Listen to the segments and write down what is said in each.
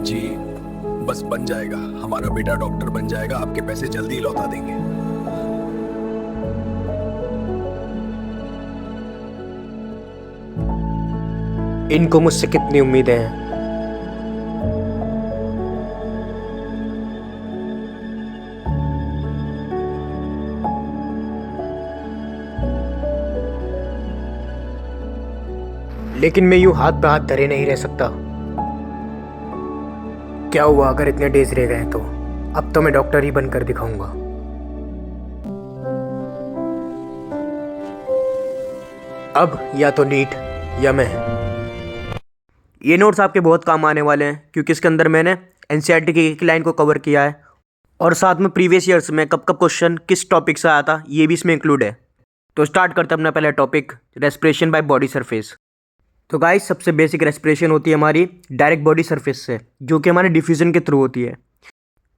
जी, बस बन जाएगा। हमारा बेटा डॉक्टर बन जाएगा, आपके पैसे जल्दी लौटा देंगे। इनको मुझसे कितनी उम्मीदें हैं। लेकिन मैं यूं हाथ पे हाथ धरे नहीं रह सकता। क्या हुआ अगर इतने डेज रह गए तो अब तो मैं डॉक्टर ही बनकर दिखाऊंगा। अब या तो नीट या मैं। ये नोट्स आपके बहुत काम आने वाले हैं क्योंकि इसके अंदर मैंने एनसीईआरटी की एक लाइन को कवर किया है और साथ में प्रीवियस ईयर्स में कब कब क्वेश्चन किस टॉपिक से आया था ये भी इसमें इंक्लूड है। तो स्टार्ट करते हैं अपना पहला topic, respiration by body surface. तो गाइस सबसे बेसिक रेस्पिरेशन होती है हमारी डायरेक्ट बॉडी सरफेस से, जो कि हमारे डिफ्यूजन के थ्रू होती है।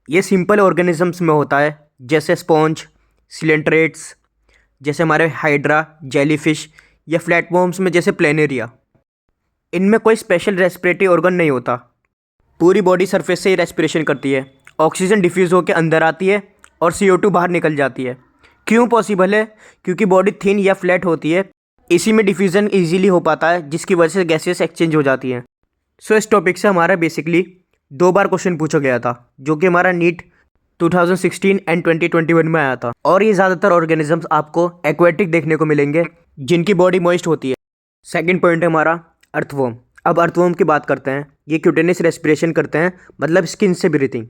ये सिंपल ऑर्गेनिजम्स में होता है जैसे स्पॉन्ज, सिलेंट्रेट्स जैसे हमारे हाइड्रा, जेलीफिश या फ्लैटवॉर्म्स में जैसे प्लेनेरिया। इनमें कोई स्पेशल रेस्पिरेटरी ऑर्गन नहीं होता, पूरी बॉडी सरफेस से ही रेस्पिरेशन करती है। ऑक्सीजन डिफ्यूज़ होकर अंदर आती है और CO2 बाहर निकल जाती है। क्यों पॉसिबल है? क्योंकि बॉडी थिन या फ्लैट होती है, इसी में डिफ्यूज़न इजीली हो पाता है जिसकी वजह से गैसेस एक्सचेंज हो जाती हैं। सो इस टॉपिक से हमारा बेसिकली 2 बार क्वेश्चन पूछा गया था, जो कि हमारा नीट 2016 एंड 2021 में आया था। और ये ज़्यादातर ऑर्गेनिजम्स आपको एक्वेटिक देखने को मिलेंगे जिनकी बॉडी मॉइस्ट होती है। सेकंड पॉइंट है हमारा अर्थवर्म। अब अर्थवर्म की बात करते हैं। ये क्यूटेनियस रेस्पिरेशन करते हैं, मतलब स्किन से ब्रीथिंग।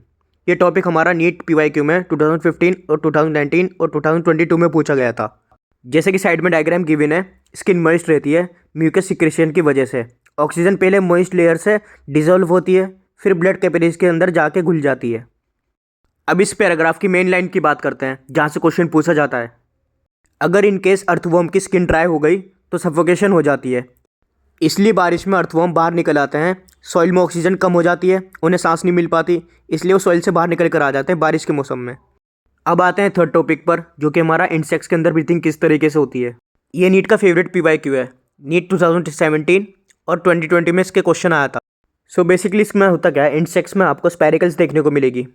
ये टॉपिक हमारा नीट PYQ में 2015 और 2019 और 2022 में पूछा गया था। जैसे कि साइड में डायग्राम गिवन है, स्किन मॉइस्ट रहती है म्यूकस सिक्रेशन की वजह से। ऑक्सीजन पहले मॉइस्ट लेयर से डिसॉल्व होती है, फिर ब्लड कैपिलरीज के अंदर जाके घुल जाती है। अब इस पैराग्राफ की मेन लाइन की बात करते हैं जहाँ से क्वेश्चन पूछा जाता है। अगर इन केस अर्थवर्म की स्किन ड्राई हो गई तो सफोकेशन हो जाती है, इसलिए बारिश में अर्थवर्म बाहर निकल आते हैं। सॉइल में ऑक्सीजन कम हो जाती है, उन्हें सांस नहीं मिल पाती, इसलिए वो सॉइल से बाहर निकल कर आ जाते हैं बारिश के मौसम में। अब आते हैं थर्ड टॉपिक पर, जो कि हमारा इंसेक्ट्स के अंदर ब्रीथिंग किस तरीके से होती है। ये नीट का फेवरेट PYQ है। नीट 2017 और 2020 में इसके क्वेश्चन आया था। सो बेसिकली इसमें होता क्या है, इंसेक्ट्स में आपको स्पाइरिकल्स देखने को मिलेगी।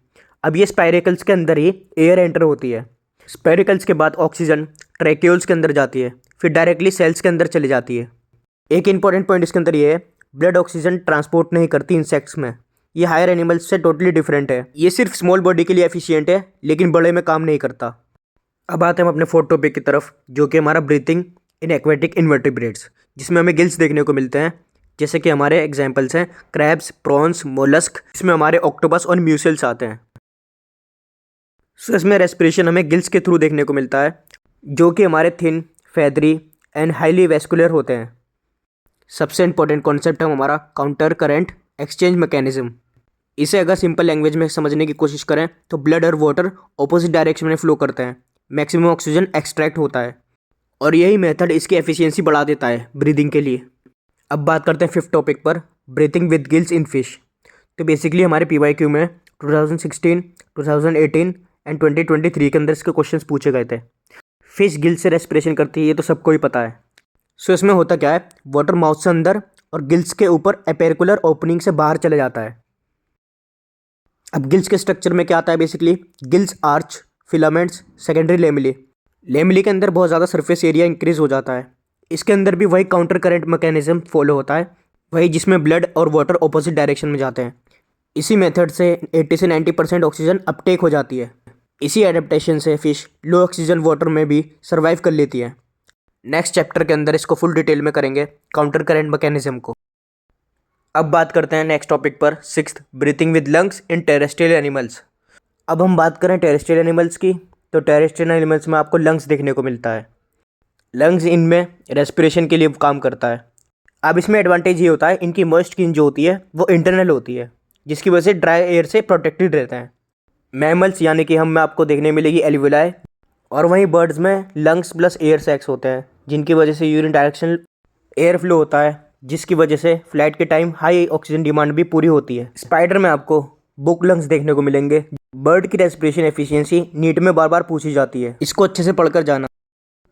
अब ये स्पाइरिकल्स के अंदर ही एयर एंटर होती है। स्पाइरिकल्स के बाद ऑक्सीजन ट्रैक्यूल्स के अंदर जाती है, फिर डायरेक्टली सेल्स के अंदर चली जाती है। एक इंपॉर्टेंट पॉइंट इसके अंदर ये है, ब्लड ऑक्सीजन ट्रांसपोर्ट नहीं करती इंसेक्ट्स में। ये हायर एनिमल्स से टोटली डिफरेंट है। ये सिर्फ स्मॉल बॉडी के लिए एफिशिएंट है, लेकिन बड़े में काम नहीं करता। अब आते हैं हम अपने फोर्थ टॉपिक की तरफ, जो कि हमारा ब्रीथिंग इन एक्वेटिक इनवर्टिब्रेट्स, जिसमें हमें गिल्स देखने को मिलते हैं। जैसे कि हमारे एग्जाम्पल्स हैं क्रैब्स, प्रॉन्स, मोलस्क, इसमें हमारे ऑक्टोपस और म्यूसल्स आते हैं। सो इसमें रेस्पिरेशन हमें गिल्स के थ्रू देखने को मिलता है, जो कि हमारे thin, feathery and highly vascular होते हैं। सबसे इंपॉर्टेंट कॉन्सेप्ट है हमारा काउंटर करंट एक्सचेंज मैकेनिज्म। इसे अगर सिंपल लैंग्वेज में समझने की कोशिश करें तो ब्लड और वाटर ऑपोजिट डायरेक्शन में फ्लो करते हैं, मैक्सिमम ऑक्सीजन एक्सट्रैक्ट होता है, और यही मेथड इसकी एफिशिएंसी बढ़ा देता है ब्रीदिंग के लिए। अब बात करते हैं फिफ्थ टॉपिक पर, breathing with gills in fish. तो बेसिकली हमारे PYQ में 2016, 2018 एंड 2023 के अंदर इसके क्वेश्चंस पूछे गए थे। फिश गिल से रेस्पिरेशन करती है, ये तो सबको ही पता है। सो इसमें होता क्या है, वाटर माउथ से अंदर और गिल्स के ऊपर एपेरिकुलर ओपनिंग से बाहर चले जाता है। अब गिल्स के स्ट्रक्चर में क्या आता है, basically gills arch, filaments, secondary lamellae. Lamellae के अंदर बहुत ज़्यादा सरफेस एरिया इंक्रीज हो जाता है। इसके अंदर भी वही काउंटर करंट मैकेनिज्म फॉलो होता है, वही जिसमें ब्लड और वाटर ऑपोजिट डायरेक्शन में जाते हैं। इसी मेथड से 80 से 90% ऑक्सीजन अपटेक हो जाती है। इसी एडेप्टेशन से फिश लो ऑक्सीजन वाटर में भी सर्वाइव कर लेती है। नेक्स्ट चैप्टर के अंदर इसको फुल डिटेल में करेंगे, काउंटर करंट मैकेनिज्म को। अब बात करते हैं नेक्स्ट टॉपिक पर, sixth, breathing with lungs in terrestrial animals. अब हम बात करें टेरेस्ट्रियल एनिमल्स की, तो टेरेस्ट्रियल एनिमल्स में आपको लंग्स देखने को मिलता है। लंग्स इनमें रेस्पिरेशन के लिए काम करता है। अब इसमें एडवांटेज ये होता है, इनकी मॉइस्ट स्किन जो होती है वो इंटरनल होती है, जिसकी वजह से ड्राई एयर से प्रोटेक्टेड रहते हैं। मैमल्स यानी कि हम में आपको देखने मिलेगी एल्वियोलाई, और वहीं बर्ड्स में लंग्स प्लस एयर सैक्स होते हैं, जिनकी वजह से यूरिन डायरेक्शन एयर फ्लो होता है, जिसकी वजह से फ्लाइट के टाइम हाई ऑक्सीजन डिमांड भी पूरी होती है। स्पाइडर में आपको बुक लंग्स देखने को मिलेंगे। बर्ड की रेस्पिरेशन एफिशिएंसी नीट में बार बार पूछी जाती है, इसको अच्छे से पढ़कर जाना।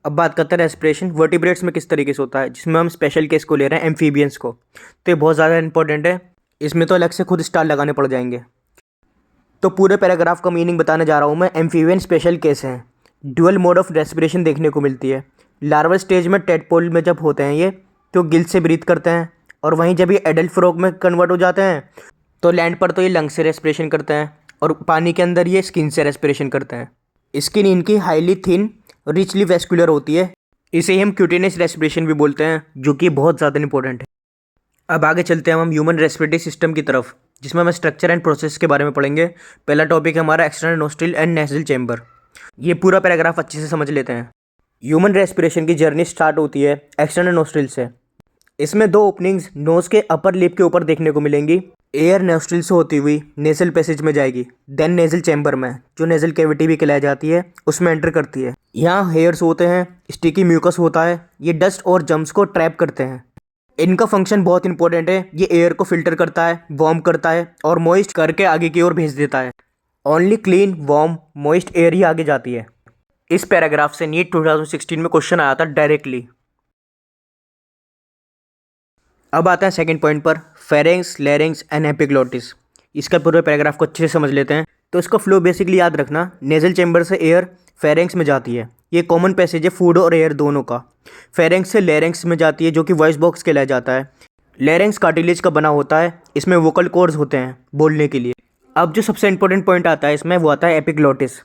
अब बात करते हैं रेस्पिरेशन वर्टिब्रेट्स में किस तरीके से होता है, जिसमें हम स्पेशल केस को ले रहे हैं एम्फीबियंस को। तो ये बहुत ज़्यादा इंपॉर्टेंट है। इसमें तो अलग से खुद स्टार लगाने पड़ जाएंगे। तो पूरे पैराग्राफ का मीनिंग बताने जा रहा हूँ मैं। एम्फीबियन स्पेशल केस हैं, ड्यूअल मोड ऑफ रेस्पिरेशन देखने को मिलती है। लार्वल स्टेज में टेडपोल में जब होते हैं ये, तो गिल से ब्रीथ करते हैं, और वहीं जब ये एडल्ट फ्रॉग में कन्वर्ट हो जाते हैं तो लैंड पर तो ये लंग से रेस्पिरेशन करते हैं, और पानी के अंदर ये स्किन से रेस्पिरेशन करते हैं। स्किन इनकी हाईली थिन, रिचली वेस्कुलर होती है। इसे ही हम क्यूटेनियस रेस्पिरेशन भी बोलते हैं, जो कि बहुत ज़्यादा इंपॉर्टेंट है। अब आगे चलते हैं हम ह्यूमन रेस्पिरेटरी सिस्टम की तरफ, जिसमें हम स्ट्रक्चर एंड प्रोसेस के बारे में पढ़ेंगे। पहला टॉपिक है हमारा external nostril and nasal chamber. ये पूरा पैराग्राफ अच्छे से समझ लेते हैं। ह्यूमन रेस्पिरेशन की जर्नी स्टार्ट होती है एक्सटर्नल नोस्ट्रिल से। इसमें दो ओपनिंग्स नोज के अपर लिप के ऊपर देखने को मिलेंगी। एयर नोस्ट्रिल से होती हुई नेजल पैसेज में जाएगी, देन नेजल चैम्बर में, जो नेजल कैविटी भी कहलाई जाती है, उसमें एंटर करती है। यहाँ हेयर्स होते हैं, स्टिकी म्यूकस होता है, ये डस्ट और जम्स को ट्रैप करते हैं। इनका फंक्शन बहुत इंपॉर्टेंट है। ये एयर को फिल्टर करता है, वार्म करता है और मॉइस्ट करके आगे की ओर भेज देता है। Only clean, warm, moist air ही आगे जाती है। इस पैराग्राफ से नीट 2016 में क्वेश्चन आया था डायरेक्टली। अब आता है सेकंड पॉइंट पर, फेरेंक्स, लैरिंक्स एंड एपिग्लोटिस। इसका पूरे पैराग्राफ को अच्छे से समझ लेते हैं। तो इसका फ्लो बेसिकली याद रखना, नेजल चैम्बर से एयर फेरेंक्स में जाती है। ये कॉमन पैसेज है फूड और एयर दोनों का। फेरेंक्स से लैरिंक्स में जाती है, जो कि वॉइस बॉक्स कहलाया जाता है। लैरिंक्स कार्टिलेज का बना होता है, इसमें वोकल कॉर्ड्स होते हैं बोलने के लिए। अब जो सबसे इंपॉर्टेंट पॉइंट आता है इसमें, वो आता है एपिग्लोटिस।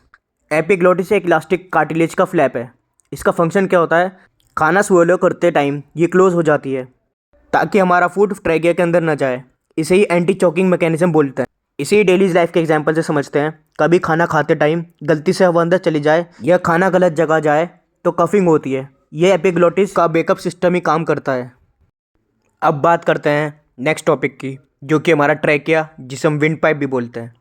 एपिग्लोटिस एक इलास्टिक कार्टिलेज का फ्लैप है। इसका फंक्शन क्या होता है, खाना स्वेलो करते टाइम ये क्लोज हो जाती है ताकि हमारा फूड ट्रैकिया के अंदर न जाए। इसे ही एंटी चोकिंग मैकेनिज्म बोलते हैं। इसे ही डेली लाइफ के एग्जांपल से समझते हैं। कभी खाना खाते टाइम गलती से हवा अंदर चली जाए या खाना गलत जगह जाए तो कफिंग होती है। ये एपिग्लोटिस का बैकअप सिस्टम ही काम करता है। अब बात करते हैं नेक्स्ट टॉपिक की, जो कि हमारा ट्रैकिया, जिसे हम विंड पाइप भी बोलते हैं।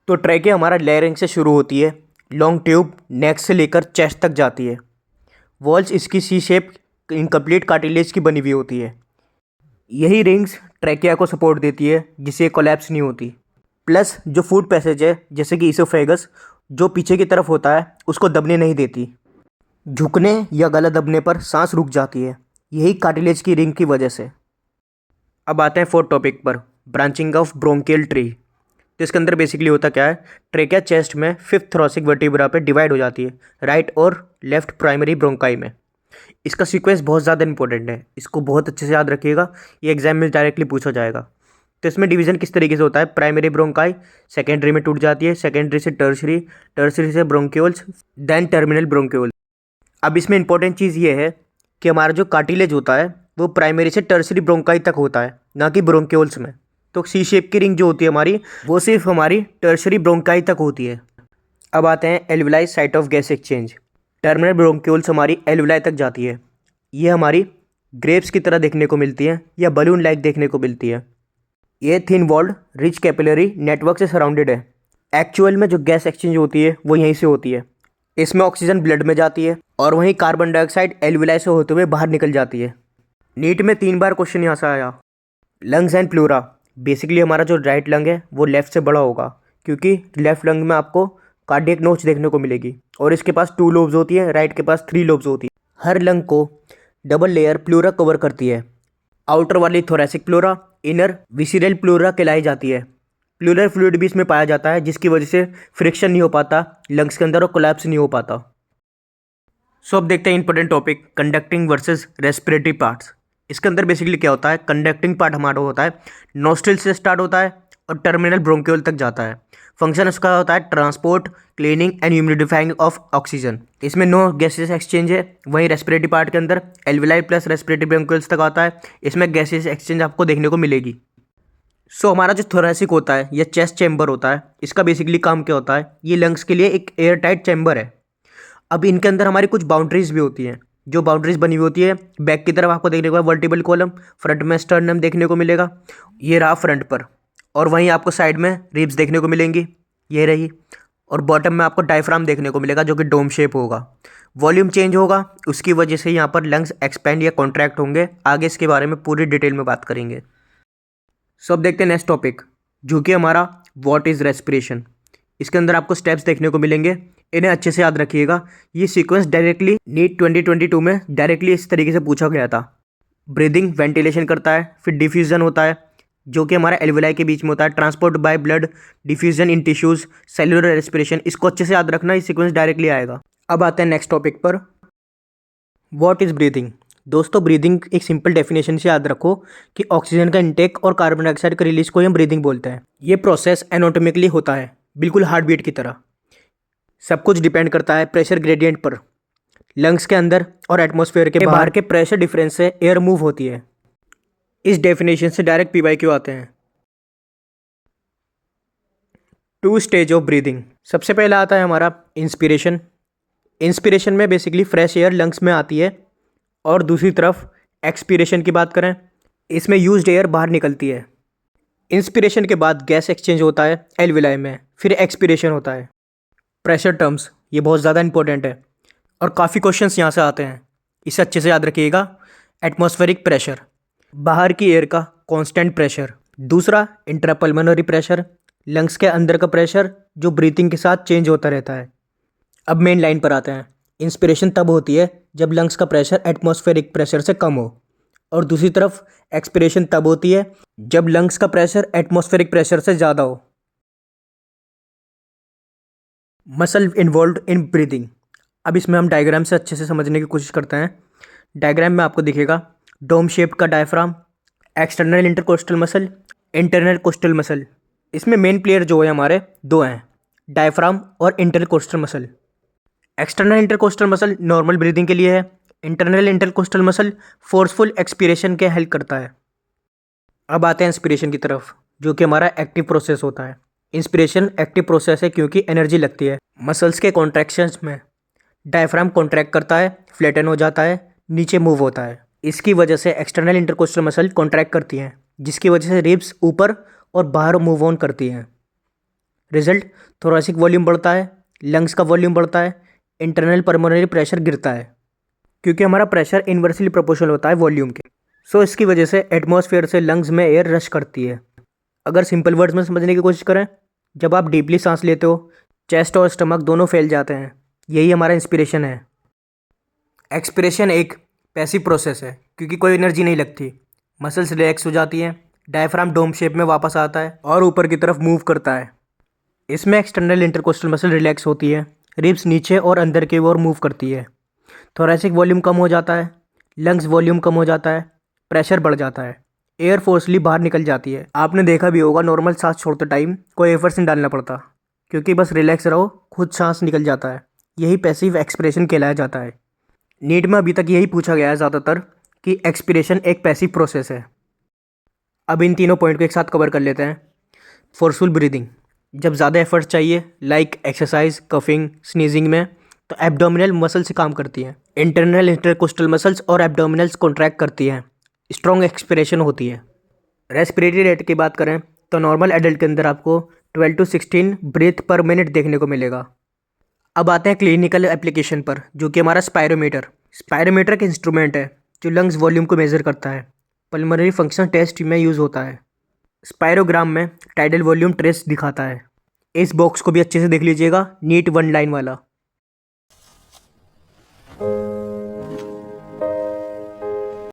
तो ट्रैकिया हमारा लैरिंक्स से शुरू होती है, लॉन्ग ट्यूब नेक से लेकर चेस्ट तक जाती है। वॉल्स इसकी सी शेप इनकम्प्लीट कार्टिलेज की बनी हुई होती है। यही रिंग्स ट्रैकिया को सपोर्ट देती है, जिससे कोलैप्स नहीं होती। प्लस जो फूड पैसेज है, जैसे कि इसोफेगस, जो पीछे की तरफ होता है, उसको दबने नहीं देती। झुकने या गला दबने पर सांस रुक जाती है, यही कार्टिलेज की रिंग की वजह से। अब आते हैं फोर्थ टॉपिक पर, ब्रांचिंग ऑफ ब्रोंकियल ट्री। तो इसके अंदर बेसिकली होता क्या है, ट्रैकिया चेस्ट में फिफ्थ थोरैसिक वर्टिब्रा पे डिवाइड हो जाती है, राइट और लेफ्ट प्राइमरी ब्रोंकाई में। इसका सीक्वेंस बहुत ज़्यादा इंपॉर्टेंट है, इसको बहुत अच्छे से याद रखिएगा, ये एग्जाम में डायरेक्टली पूछा जाएगा। तो इसमें डिवीज़न किस तरीके से होता है, प्राइमरी ब्रोंकाई सेकेंडरी में टूट जाती है, सेकेंडरी से टर्शरी, टर्शरी से ब्रोंक्यूल्स, देन टर्मिनल ब्रोंक्यूल। अब इसमें इंपॉर्टेंट चीज़ ये है कि हमारा जो कार्टिलेज होता है वो प्राइमरी से टर्शरी ब्रोंकाई तक होता है, ना कि ब्रोंक्यूल्स में। तो सी शेप की रिंग जो होती है हमारी, वो सिर्फ हमारी टर्शरी ब्रोंकाई तक होती है। अब आते हैं alveoli site of gas exchange. Terminal bronchioles हमारी एल्विलाई तक जाती है। ये हमारी ग्रेप्स की तरह देखने को मिलती है या बलून लाइक देखने को मिलती है। ये thin walled rich capillary network से सराउंडेड है। एक्चुअल में जो गैस एक्सचेंज होती है वो यहीं से होती है। इसमें ऑक्सीजन ब्लड में जाती है और वहीं कार्बन डाइऑक्साइड एल्विलाई से होते हुए बाहर निकल जाती है। नीट में 3 बार क्वेश्चन यहाँ से आया। लंग्स एंड प्लूरा, बेसिकली हमारा जो राइट लंग है वो लेफ्ट से बड़ा होगा, क्योंकि लेफ्ट लंग में आपको कार्डियक नोच देखने को मिलेगी और इसके पास 2 लोब्स होती है, राइट के पास 3 लोब्स होती है। हर लंग को डबल लेयर प्लूरा कवर करती है। आउटर वाली थोरैसिक प्लूरा, इनर विसिरल प्लूरा कहलाई जाती है। प्लूरल फ्लूइड भी इसमें पाया जाता है, जिसकी वजह से फ्रिक्शन नहीं हो पाता लंग्स के अंदर और कोलैप्स नहीं हो पाता। सो अब देखते हैं important topic, conducting versus respiratory parts. इसके अंदर बेसिकली क्या होता है, कंडक्टिंग पार्ट हमारा होता है नोस्ट्रिल से स्टार्ट होता है और टर्मिनल ब्रोंक्यूल तक जाता है। फंक्शन उसका होता है transport, cleaning and humidifying of oxygen. इसमें नो गैसेस एक्सचेंज है। वहीं रेस्पिरेटरी पार्ट के अंदर एल्विलाई प्लस रेस्पिरेटरी ब्रोंक्यूल्स तक आता है, इसमें गैसेस एक्सचेंज आपको देखने को मिलेगी। सो हमारा जो थोरैसिक होता है या चेस्ट चैम्बर होता है, इसका बेसिकली काम क्या होता है, ये लंग्स के लिए एक एयर टाइट चैम्बर है। अब इनके अंदर हमारी कुछ बाउंड्रीज भी होती हैं। जो बाउंड्रीज बनी हुई होती है, बैक की तरफ आपको देखने को वर्टिबल कॉलम, फ्रंट में स्टर्नम देखने को मिलेगा, ये रहा फ्रंट पर, और वहीं आपको साइड में रिब्स देखने को मिलेंगी, ये रही, और बॉटम में आपको डायफ्राम देखने को मिलेगा जो कि डोम शेप होगा। वॉल्यूम चेंज होगा, उसकी वजह से यहाँ पर लंग्स एक्सपेंड या कॉन्ट्रैक्ट होंगे। आगे इसके बारे में पूरी डिटेल में बात करेंगे। सो अब देखते हैं नेक्स्ट टॉपिक, जो कि हमारा व्हाट इज़ रेस्पिरेशन। इसके अंदर आपको स्टेप्स देखने को मिलेंगे, इन्हें अच्छे से याद रखिएगा। ये सीक्वेंस डायरेक्टली नीट 2022 में डायरेक्टली इस तरीके से पूछा गया था। ब्रीदिंग वेंटिलेशन करता है, फिर डिफ्यूजन होता है, जो कि हमारा एल्वेलाई के बीच में होता है। Transport by blood, diffusion in tissues, cellular respiration. इसको अच्छे से याद रखना, इस सीक्वेंस डायरेक्टली आएगा। अब आते हैं नेक्स्ट टॉपिक पर। What is breathing. दोस्तों ब्रीदिंग एक सिंपल डेफिनेशन से याद रखो कि ऑक्सीजन का इंटेक और कार्बन डाइऑक्साइड का रिलीज को हम ब्रीदिंग बोलते हैं। ये प्रोसेस एनाटॉमिकली होता है, बिल्कुल हार्ट बीट की तरह। सब कुछ डिपेंड करता है प्रेशर ग्रेडियंट पर। लंग्स के अंदर और एटमॉस्फेयर के बाहर के प्रेशर डिफरेंस से एयर मूव होती है। इस डेफिनेशन से डायरेक्ट PYQ आते हैं। 2 स्टेज ऑफ ब्रीदिंग। सबसे पहला आता है हमारा इंस्पिरेशन। इंस्पिरेशन में बेसिकली फ्रेश एयर लंग्स में आती है, और दूसरी तरफ एक्सपीरेशन की बात करें, इसमें यूज्ड एयर बाहर निकलती है। इंस्पिरेशन के बाद गैस एक्सचेंज होता है एल्वेलाई में, फिर एक्सपीरेशन होता है। प्रेशर टर्म्स ये बहुत ज़्यादा इंपॉर्टेंट है और काफ़ी क्वेश्चंस यहाँ से आते हैं, इसे अच्छे से याद रखिएगा। एटमॉस्फेरिक प्रेशर, बाहर की एयर का कांस्टेंट प्रेशर। दूसरा इंट्रापल्मोनरी प्रेशर, लंग्स के अंदर का प्रेशर जो ब्रीथिंग के साथ चेंज होता रहता है। अब मेन लाइन पर आते हैं। इंस्पिरेशन तब होती है जब लंग्स का प्रेशर एटमॉस्फेरिक प्रेशर से कम हो, और दूसरी तरफ एक्सपिरेशन तब होती है जब लंग्स का प्रेशर एटमॉस्फेरिक प्रेशर से ज़्यादा हो। Muscle involved in breathing. अब इसमें हम डायग्राम से अच्छे से समझने की कोशिश करते हैं। डायग्राम में आपको दिखेगा डोम शेप्ड का diaphragm, external intercostal muscle, internal coastal muscle. इसमें मेन प्लेयर जो है हमारे 2 हैं, डायफ्राम और intercostal muscle. External intercostal muscle normal breathing के लिए है। Internal intercostal muscle forceful expiration के हेल्प करता है। अब आते हैं इंस्पिरेशन की तरफ, जो कि हमारा एक्टिव प्रोसेस होता है। इंस्पिरेशन एक्टिव प्रोसेस है क्योंकि एनर्जी लगती है। मसल्स के कॉन्ट्रैक्शंस में डायफ्राम कॉन्ट्रैक्ट करता है, फ्लैटन हो जाता है, नीचे मूव होता है। इसकी वजह से एक्सटर्नल इंटरकोस्टल मसल कॉन्ट्रैक्ट करती हैं, जिसकी वजह से रिब्स ऊपर और बाहर मूव ऑन करती हैं। रिजल्ट थोरेसिक वॉल्यूम बढ़ता है, लंग्स का वॉल्यूम बढ़ता है, इंटरनल पल्मोनरी प्रेशर गिरता है, क्योंकि हमारा प्रेशर इन्वर्सली प्रोपोर्शनल होता है वॉल्यूम के। सो इसकी वजह से एटमॉस्फेयर से लंग्स में एयर रश करती है। अगर सिंपल वर्ड्स में समझने की कोशिश करें, जब आप डीपली सांस लेते हो, चेस्ट और स्टमक दोनों फैल जाते हैं, यही हमारा इंस्पिरेशन है। एक्सपिरेशन एक पैसिव प्रोसेस है क्योंकि कोई एनर्जी नहीं लगती। मसल्स रिलैक्स हो जाती हैं, डायफ्राम डोम शेप में वापस आता है और ऊपर की तरफ मूव करता है। इसमें एक्सटर्नल इंटरकोस्टल मसल रिलैक्स होती है, रिब्स नीचे और अंदर की ओर मूव करती है, थोरेसिक वॉल्यूम कम हो जाता है, लंग्स वॉल्यूम कम हो जाता है, प्रेशर बढ़ जाता है, एयर फोर्सली बाहर निकल जाती है। आपने देखा भी होगा नॉर्मल सांस छोड़ते टाइम कोई एफर्ट्स नहीं डालना पड़ता, क्योंकि बस रिलैक्स रहो, खुद सांस निकल जाता है। यही पैसिव एक्सपिरेशन कहलाया जाता है। नीट में अभी तक यही पूछा गया है ज़्यादातर कि एक्सपिरेशन एक पैसिव प्रोसेस है। अब इन तीनों पॉइंट को एक साथ कवर कर लेते हैं। फोर्सफुल ब्रीदिंग, जब ज़्यादा एफर्ट चाहिए लाइक एक्सरसाइज, कफिंग, स्नीजिंग में, तो एब्डोमिनल मसल से काम करती हैं। इंटरनल इंटरकोस्टल मसल्स और एब्डोमिनल्स कॉन्ट्रैक्ट करती हैं, स्ट्रॉन्ग एक्सपिरेशन होती है। रेस्पिरेटरी रेट की बात करें तो नॉर्मल एडल्ट के अंदर आपको 12 to 16 ब्रीथ पर मिनट देखने को मिलेगा। अब आते हैं क्लिनिकल एप्लीकेशन पर, जो कि हमारा स्पायरोमीटर। स्पायरोमीटर एक इंस्ट्रूमेंट है जो लंग्स वॉल्यूम को मेज़र करता है। पल्मोनरी फंक्शन टेस्ट में यूज़ होता है। स्पायरोग्राम में टाइडल वॉल्यूम ट्रेस दिखाता है। इस बॉक्स को भी अच्छे से देख लीजिएगा, नीट 1 लाइन वाला।